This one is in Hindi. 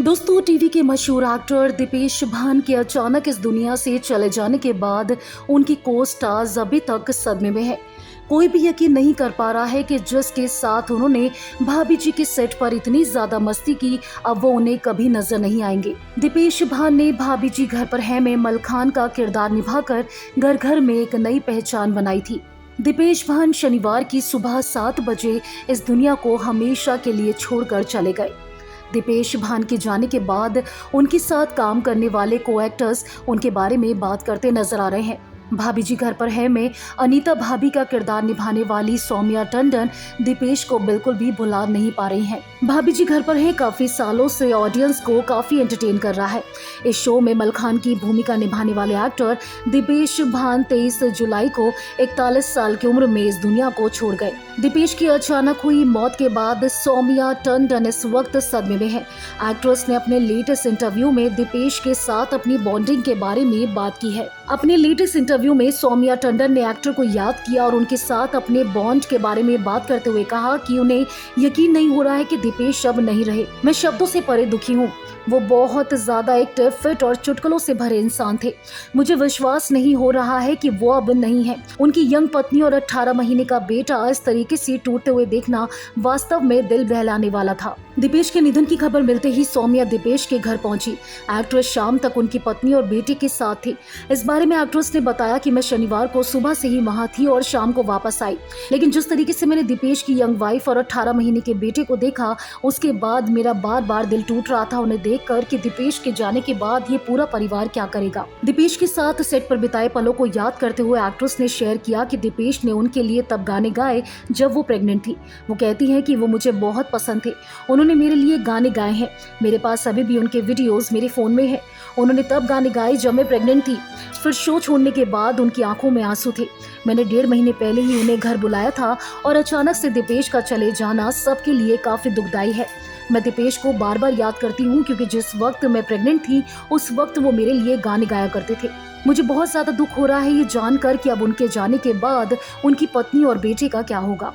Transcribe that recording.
दोस्तों, टीवी के मशहूर एक्टर दीपेश भान के अचानक इस दुनिया से चले जाने के बाद उनकी को स्टार्स अभी तक सदमे में है। कोई भी यकीन नहीं कर पा रहा है कि जिसके साथ उन्होंने भाभी जी के सेट पर इतनी ज्यादा मस्ती की, अब वो उन्हें कभी नजर नहीं आएंगे। दीपेश भान ने भाभी जी घर पर है में मलखान का किरदार निभाकर घर घर में एक नई पहचान बनाई थी। दीपेश भान शनिवार की सुबह 7 बजे इस दुनिया को हमेशा के लिए छोड़कर चले गए। दीपेश भान के जाने के बाद उनके साथ काम करने वाले को एक्टर्स उनके बारे में बात करते नजर आ रहे हैं। भाभी जी घर पर है में अनीता भाभी का किरदार निभाने वाली सौम्या टंडन दीपेश को बिल्कुल भी भुला नहीं पा रही हैं। भाभी जी घर पर है काफी सालों से ऑडियंस को काफी एंटरटेन कर रहा है। इस शो में मलखान की भूमिका निभाने वाले एक्टर दीपेश भान 23 जुलाई को 41 साल की उम्र में इस दुनिया को छोड़ गए। दीपेश की अचानक हुई मौत के बाद सौम्या टंडन इस वक्त सदमे में है। एक्ट्रेस ने अपने लेटेस्ट इंटरव्यू में दीपेश के साथ अपनी बॉन्डिंग के बारे में बात की है। अपने लेटेस्ट इंटरव्यू में सौम्या टंडन ने एक्टर को याद किया और उनके साथ अपने बॉन्ड के बारे में बात करते हुए कहा कि उन्हें यकीन नहीं हो रहा है कि दीपेश अब नहीं रहे। मैं शब्दों से परे दुखी हूँ। वो बहुत ज्यादा एक्टिव, फिट और चुटकुलों से भरे इंसान थे। मुझे विश्वास नहीं हो रहा है कि वो अब नहीं है। उनकी यंग पत्नी और 18 महीने का बेटा इस तरीके से टूटते हुए देखना वास्तव में दिल बहलाने वाला था। दीपेश के निधन की खबर मिलते ही सौम्या दीपेश के घर पहुंची। एक्ट्रेस शाम तक उनकी पत्नी और बेटे के साथ थी। इस बारे में एक्ट्रेस ने बताया कि मैं शनिवार को सुबह से ही वहां थी और शाम को वापस आई, लेकिन जिस तरीके से मैंने दीपेश की यंग वाइफ और 18 महीने के बेटे को देखा, उसके बाद मेरा बार बार दिल टूट रहा था उन्हें देखकर कि दीपेश के जाने के बाद ये पूरा परिवार क्या करेगा। दीपेश के साथ सेट पर बिताए पलों को याद करते हुए एक्ट्रेस ने शेयर किया कि दीपेश ने उनके लिए तब गाने गाए जब वो प्रेग्नेंट थी। वो कहती हैं कि वो मुझे बहुत पसंद थे। उन्होंने मेरे लिए गाने गाए हैं। मेरे पास अभी भी उनके वीडियोस मेरे फोन में है। उन्होंने तब गाने गाए जब मैं प्रेग्नेंट थी। फिर शो छोड़ने के बाद उनकी आंखों में आंसू थे। मैंने 1.5 महीने पहले ही उन्हें घर बुलाया था और अचानक से दीपेश का चले जाना सबके लिए काफी दुखदाई है। मैं दीपेश को बार बार याद करती हूँ क्योंकि जिस वक्त मैं प्रेग्नेंट थी उस वक्त वो मेरे लिए गाने गाया करते थे। मुझे बहुत ज्यादा दुख हो रहा है ये जानकर कि अब उनके जाने के बाद उनकी पत्नी और बेटे का क्या होगा।